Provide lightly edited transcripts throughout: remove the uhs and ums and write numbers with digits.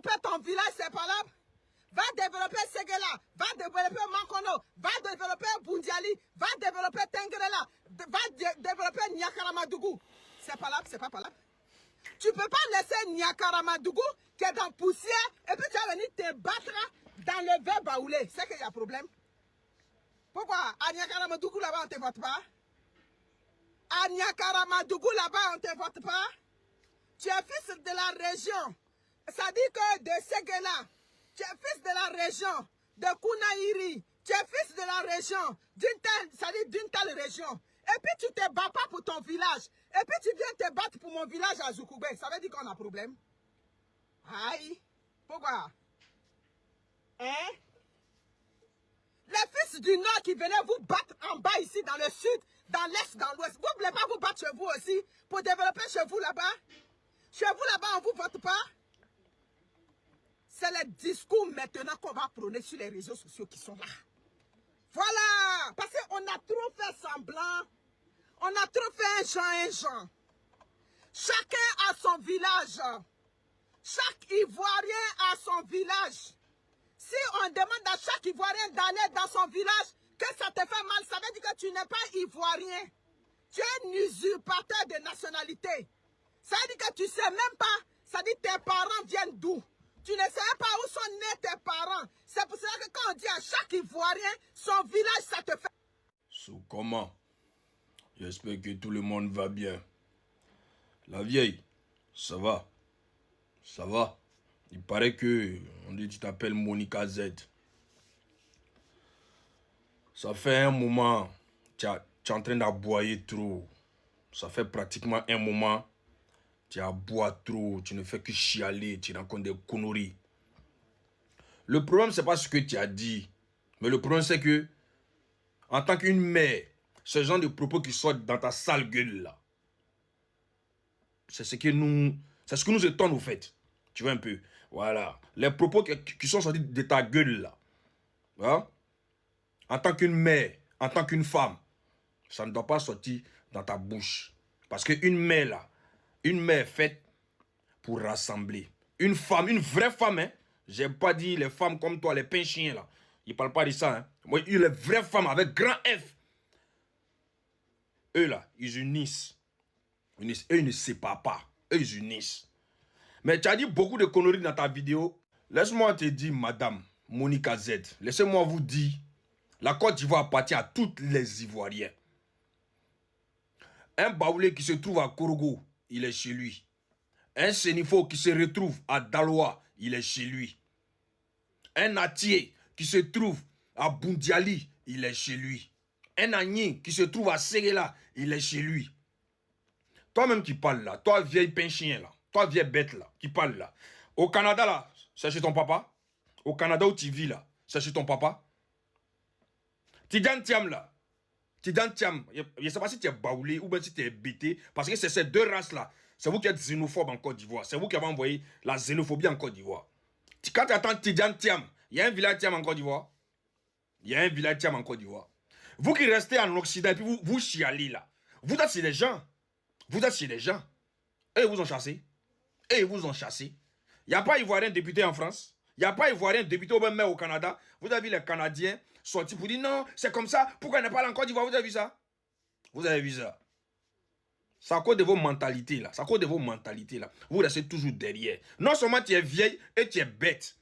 développer ton village, c'est pas là. Va développer Séguéla, va développer Mankono, va développer Bundiali, va développer Tengrela, va développer Niakaramadougou. C'est pas là, c'est pas là. Tu peux pas laisser Niakaramadougou qui est dans poussière et puis tu vas venir te battre dans le verre baoulé. C'est qu'il y a problème. Pourquoi à Niakaramadougou là-bas on ne te vote pas? À Niakaramadougou là-bas on ne te vote pas? Tu es fils de la région. Ça dit que de Séguéla, tu es fils de la région de Kounaïri, tu es fils de la région d'une telle région. Et puis tu ne te bats pas pour ton village. Et puis tu viens te battre pour mon village à Zoukoubé. Ça veut dire qu'on a problème. Aïe. Pourquoi? Hein? Les fils du Nord qui venaient vous battre en bas ici, dans le sud, dans l'est, dans l'ouest. Vous ne voulez pas vous battre chez vous aussi pour développer chez vous là-bas? Chez vous là-bas, on ne vous vote pas? C'est les discours maintenant qu'on va prôner sur les réseaux sociaux qui sont là. Voilà. Parce qu'on a trop fait semblant. On a trop fait un genre. Chacun a son village. Chaque Ivoirien a son village. Si on demande à chaque Ivoirien d'aller dans son village, que ça te fait mal, ça veut dire que tu n'es pas Ivoirien. Tu es un usurpateur de nationalité. Ça veut dire que tu ne sais même pas, ça dit tes parents viennent d'où. Tu ne sais pas où sont nés tes parents. C'est pour cela que quand on dit à chaque Ivoirien, son village, ça te fait... So, comment? J'espère que tout le monde va bien. La vieille, ça va? Ça va? Il paraît que, on dit, tu t'appelles Monica Z. Ça fait un moment, tu es en train d'aboyer trop. Ça fait pratiquement un moment, tu aboies trop, tu ne fais que chialer, tu racontes des conneries. Le problème, ce n'est pas ce que tu as dit. Mais le problème, c'est que, en tant qu'une mère, ce genre de propos qui sortent dans ta sale gueule là, c'est ce que nous étonne au fait. Tu vois un peu. Voilà. Les propos qui sont sortis de ta gueule là. Hein? En tant qu'une mère, en tant qu'une femme, ça ne doit pas sortir dans ta bouche. Parce qu'une mère là, une mère faite pour rassembler. Une femme, une vraie femme, hein. J'aime pas dire les femmes comme toi, les pinchiens là. Ils ne parlent pas de ça. Hein. Moi, les vraies femmes avec grand F. Eux là, ils unissent. Eux, ils ne séparent pas. Eux, ils unissent. Mais tu as dit beaucoup de conneries dans ta vidéo. Laisse-moi te dire, madame Monica Z. Laissez-moi vous dire, la Côte d'Ivoire appartient à tous les Ivoiriens. Un Baoulé qui se trouve à Korogo, il est chez lui. Un Sénifo qui se retrouve à Daloa, il est chez lui. Un Atié qui se trouve à Bundiali, il est chez lui. Un Agné qui se trouve à Séguéla, il est chez lui. Toi-même qui parles là, toi vieille pinchien là, toi vieille bête là, qui parle là. Au Canada là, c'est chez ton papa. Au Canada où tu vis là, c'est chez ton papa. Tidjane Thiam là, Tidjane Thiam, je ne sais pas si tu es baoulé ou bien si tu es bêté, parce que c'est ces deux races là. C'est vous qui êtes xénophobe en Côte d'Ivoire. C'est vous qui avez envoyé la xénophobie en Côte d'Ivoire. Quand tu attends Tidjane Thiam, il y a un village Thiam en Côte d'Ivoire. Il y a un village Thiam en Côte d'Ivoire. Vous qui restez en Occident et puis vous chialez là. Vous êtes chez les gens. Vous êtes chez les gens. Et ils vous ont chassé. Et ils vous ont chassé. Il n'y a pas Ivoirien député en France. Il n'y a pas Ivoirien député au même au Canada. Vous avez vu les Canadiens sortir pour dire non, c'est comme ça. Pourquoi il n'est pas là en Côte d'Ivoire? Vous avez vu ça? Vous avez vu ça? C'est à cause de vos mentalités là. C'est à cause de vos mentalités là. Vous restez toujours derrière. Non seulement tu es vieille et tu es bête.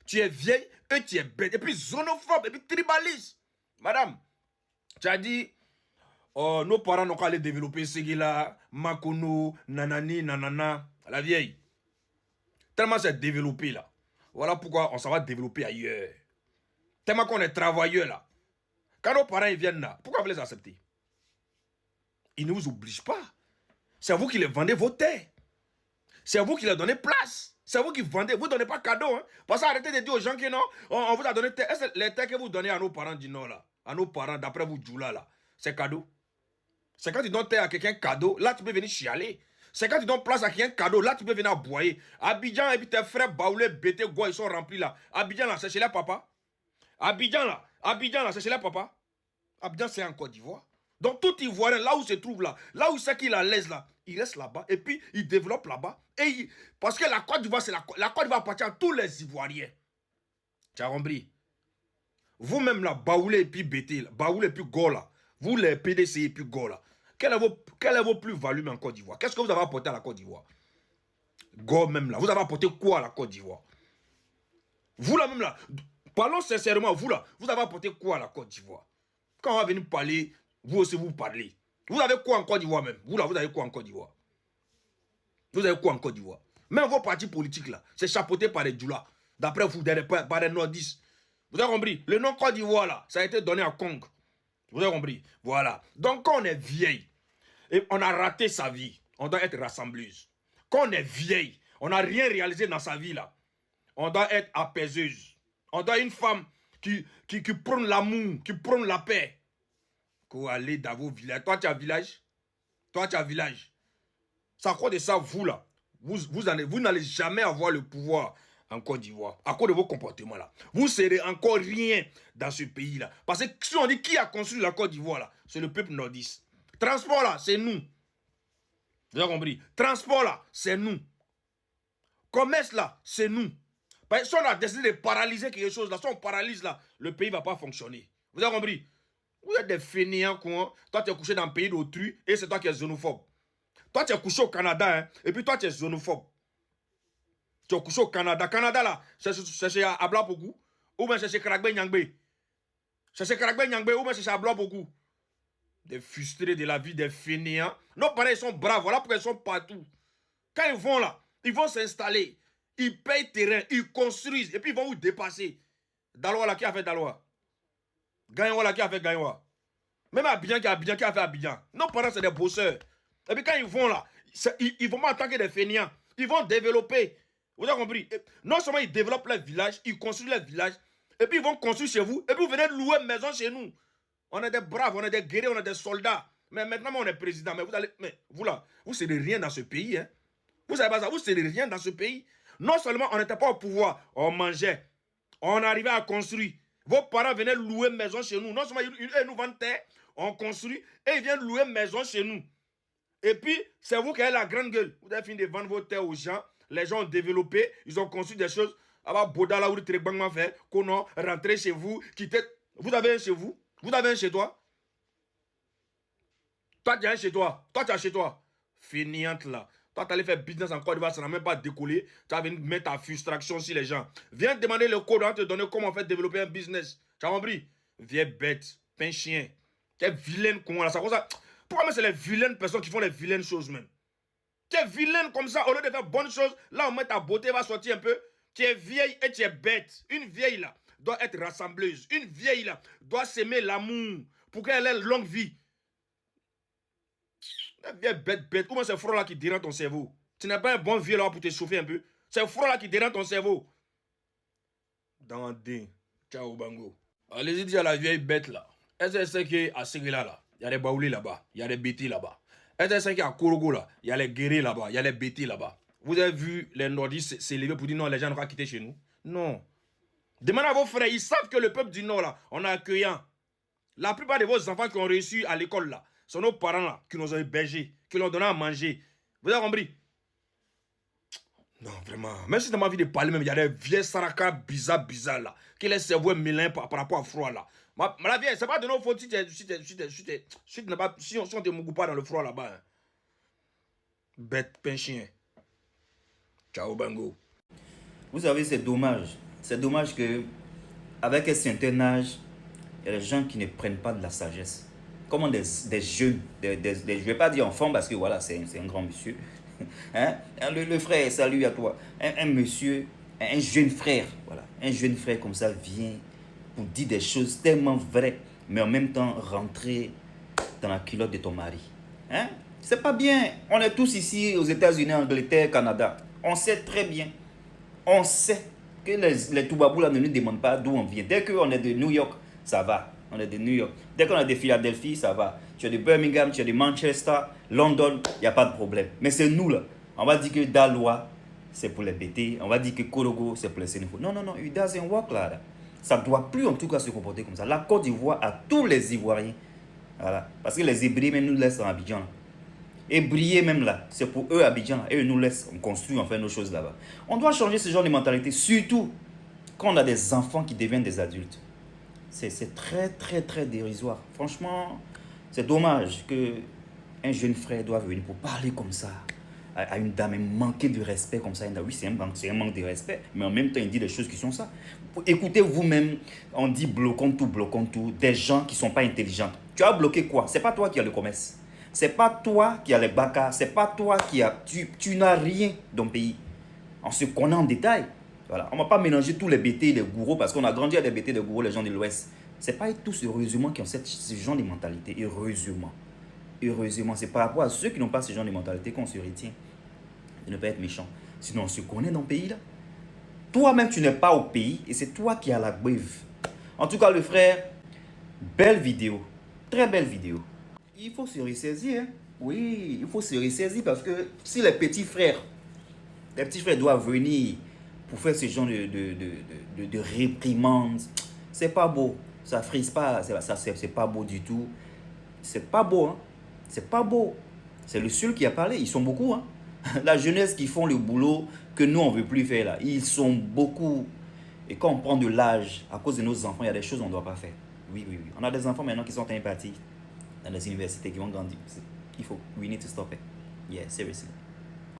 Tu es vieille et tu es bête. Et puis xénophobe et puis tribaliste. Madame, tu as dit, oh, nos parents n'ont qu'à aller développer Séguéla, Makono, nanani, nanana. La vieille. Tellement c'est développé là. Voilà pourquoi on s'en va développer ailleurs. Tellement qu'on est travailleurs là. Quand nos parents ils viennent là, pourquoi vous les acceptez? Ils ne vous obligent pas. C'est vous qui les vendez vos terres. C'est vous qui leur donnez place. C'est vous qui vendez. Vous ne donnez pas cadeau. Hein? Parce que arrêtez de dire aux gens que non, on vous a donné terre. Est-ce que les terres que vous donnez à nos parents du Nord là, à nos parents d'après vous Djoula là, c'est cadeau? C'est quand tu donnes terre à quelqu'un cadeau, là tu peux venir chialer. C'est quand tu donnes place à quelqu'un cadeau, là tu peux venir aboyer. Abidjan et puis tes frères Baoulé, Bété, Goua, ils sont remplis là. Abidjan là, c'est chez les papas. Abidjan là, c'est chez les papas. Abidjan c'est en Côte d'Ivoire. Donc tout Ivoirien, là où se trouve là où c'est qu'il a l'aise là, il reste là-bas et puis il développe là-bas. Parce que la Côte d'Ivoire, la Côte d'Ivoire appartient à tous les Ivoiriens. Tu as compris? Vous-même là, Baoulé et puis Bété, Baoulé et puis Gola, vous les PDC et puis Gola, quelle est vos plus-values en Côte d'Ivoire? Qu'est-ce que vous avez apporté à la Côte d'Ivoire? Go même là, vous avez apporté quoi à la Côte d'Ivoire? Vous là même là, parlons sincèrement, vous là, vous avez apporté quoi à la Côte d'Ivoire? Quand on va venir parler, vous aussi vous parlez. Vous avez quoi en Côte d'Ivoire même? Vous là, vous avez quoi en Côte d'Ivoire? Vous avez quoi en Côte d'Ivoire? Même vos partis politiques là, c'est chapeauté par les Djoula. D'après vous, par les nordistes. Vous avez compris? Le nom Côte d'Ivoire là, ça a été donné à Kong. Vous avez compris? Voilà. Donc quand on est vieille, et on a raté sa vie, on doit être rassembleuse. Quand on est vieille, on n'a rien réalisé dans sa vie là, on doit être apaiseuse. On doit être une femme qui prône l'amour, qui prône la paix. Qu'on aller dans vos villages. Toi, tu as un village? Toi, tu as un village. C'est à cause de ça, vous là, vous n'allez jamais avoir le pouvoir en Côte d'Ivoire, à cause de vos comportements là. Vous serez encore rien dans ce pays là. Parce que si on dit qui a construit la Côte d'Ivoire là, c'est le peuple nordiste. Transport là, c'est nous. Vous avez compris? Transport là, c'est nous. Commerce là, c'est nous. Parce que si on a décidé de paralyser quelque chose là, si on paralyse là, le pays ne va pas fonctionner. Vous avez compris? Vous êtes des fainéants, quoi. Toi, tu es couché dans le pays d'autrui et c'est toi qui es xénophobe. Toi, tu es couché au Canada, hein, et puis toi, tu es xénophobe. Tu es couché au Canada. Canada, là, c'est chez Abla beaucoup. Ou bien c'est chez Kragbe Nyangbe. C'est chez Kragbe Nyangbe, ou bien c'est chez Abla beaucoup. Des frustrés de la vie, des fainéants. Nos parents, ils sont braves. Voilà pourquoi ils sont partout. Quand ils vont là, ils vont s'installer. Ils payent terrain, ils construisent, et puis ils vont vous dépasser. Daloa, là, qui a fait Daloa? Gagnoua, là, qui a fait Gagnoua? Même Abidjan, qui a fait Abidjan. Nos parents, c'est des bosseurs. Et puis quand ils vont là, ils vont pas en tant que des fainéants. Ils vont développer. Vous avez compris? Non seulement ils développent leur village, ils construisent leur village, et puis ils vont construire chez vous, et puis vous venez louer une maison chez nous. On est des braves, on est des guerriers, on est des soldats. Mais maintenant, on est président. Mais vous là, vous serez rien dans ce pays. Hein? Vous savez pas ça, vous serez rien dans ce pays. Non seulement on n'était pas au pouvoir, on mangeait, on arrivait à construire. Vos parents venaient louer une maison chez nous. Non seulement ils nous vendent terre, on construit, et ils viennent louer une maison chez nous. Et puis, c'est vous qui avez la grande gueule. Vous avez fini de vendre vos terres aux gens. Les gens ont développé, ils ont construit des choses. Bodala ou Trégbangman fait, qu'on a rentré chez vous, quitter. Vous avez un chez vous? Vous avez un chez toi? Toi, tu as un chez toi. Toi, tu as chez toi. Fainéante là. Toi, tu allais faire business en Côte d'Ivoire, ça n'a même pas décollé. Tu vas venir mettre ta frustration sur les gens. Viens demander le code, on va te donner comment on fait développer un business. Tu as compris? Vieille bête, pain chien. Tu es vilaine con là. Ça, ça. Pourquoi c'est les vilaines personnes qui font les vilaines choses même? Tu es vilaine comme ça, au lieu de faire bonnes choses, là au moins ta beauté va sortir un peu. Tu es vieille et tu es bête. Une vieille là doit être rassembleuse. Une vieille là doit s'aimer l'amour pour qu'elle ait une longue vie. La vieille bête. Comment c'est froid là qui dérange ton cerveau? Tu n'as pas un bon vieux là pour te chauffer un peu. C'est froid là qui dérange ton cerveau. Dans des. Ciao Bango. Allez-y dire à la vieille bête là. Elle sait qu'à Séguéla là, il y a des Baoulés là-bas, il y a des Bétis là-bas. Elle sait qu'à Korogo là, il y a les guerriers là-bas, il y a les Bétis là-bas. Vous avez vu les nordistes s'élever pour dire non, les gens n'ont pas quitté chez nous? Non. Demandez à vos frères, ils savent que le peuple du Nord là, on est accueillant. La plupart de vos enfants qui ont réussi à l'école là, sont nos parents là, qui nous ont hébergés, qui nous ont donné à manger. Vous avez compris? Non, vraiment. Même si dans ma vie de parler, même, il y a des vieux saraka bizarres là, qui laissent cerveau mélin par rapport à froid là. La vieille, c'est pas de nos fautes si on te mougue pas dans le froid là-bas. Hein. Bête, pain chien. Ciao, Bango. Vous savez, c'est dommage. C'est dommage que, avec un certain âge, il y a des gens qui ne prennent pas de la sagesse. Comment des jeunes, je ne vais pas dire enfants parce que voilà, c'est un grand monsieur. Hein? Le frère, salut à toi. Un monsieur, un jeune frère, voilà. Un jeune frère comme ça vient pour dire des choses tellement vraies, mais en même temps rentrer dans la culotte de ton mari. Hein? C'est pas bien. On est tous ici aux États-Unis, Angleterre, Canada. On sait très bien. On sait que les Toubabou là ne nous demandent pas d'où on vient. Dès qu'on est de New York, ça va. On est de New York. Dès qu'on est de Philadelphie, ça va. Tu es de Birmingham, tu es de Manchester, London, il n'y a pas de problème. Mais c'est nous là. On va dire que Daloa, c'est pour les BT. On va dire que Korogo, c'est pour les Sénégalais. Non, non, non. It doesn't work là. Ça ne doit plus en tout cas se comporter comme ça. La Côte d'Ivoire a tous les Ivoiriens. Voilà. Parce que les Hébreux même nous laissent en Abidjan. et briller même là. C'est pour eux Abidjan. Et eux nous laissent, on construit, on fait nos choses là-bas. On doit changer ce genre de mentalité, surtout quand on a des enfants qui deviennent des adultes. C'est très, très, très dérisoire. Franchement, c'est dommage que un jeune frère doit venir pour parler comme ça à une dame et manquer de respect comme ça. Oui, c'est un manque de respect, mais en même temps, il dit des choses qui sont ça. Écoutez vous-même, on dit bloquons tout, des gens qui ne sont pas intelligents. Tu as bloqué quoi? C'est pas toi qui as le commerce. C'est pas toi qui as les bacas. C'est pas toi qui as... Tu n'as rien dans le pays. On se connaît en détail. Voilà. On ne va pas mélanger tous les BT et les gourous parce qu'on a grandi à des BT et des gourous, les gens de l'Ouest. Ce n'est pas tous, heureusement, qui ont ce genre de mentalité. Heureusement. Heureusement, c'est par rapport à ceux qui n'ont pas ce genre de mentalité qu'on se retient de ne pas être méchant. Sinon, on se connaît dans le pays là. Toi-même, tu n'es pas au pays et c'est toi qui as la brève. En tout cas, le frère, belle vidéo. Très belle vidéo. Il faut se ressaisir. Hein? Oui, il faut se ressaisir parce que si les petits frères doivent venir pour faire ce genre de réprimande, c'est pas beau. Ça frise pas, c'est pas beau du tout. C'est pas beau, hein. C'est pas beau. C'est le seul qui a parlé. Ils sont beaucoup, hein. La jeunesse qui font le boulot que nous, on ne veut plus faire là. Ils sont beaucoup. Et quand on prend de l'âge, à cause de nos enfants, il y a des choses qu'on ne doit pas faire. Oui, oui, oui. On a des enfants maintenant qui sont impartis dans les universités, qui vont grandir. Il faut. We need to stop it. Yeah, seriously.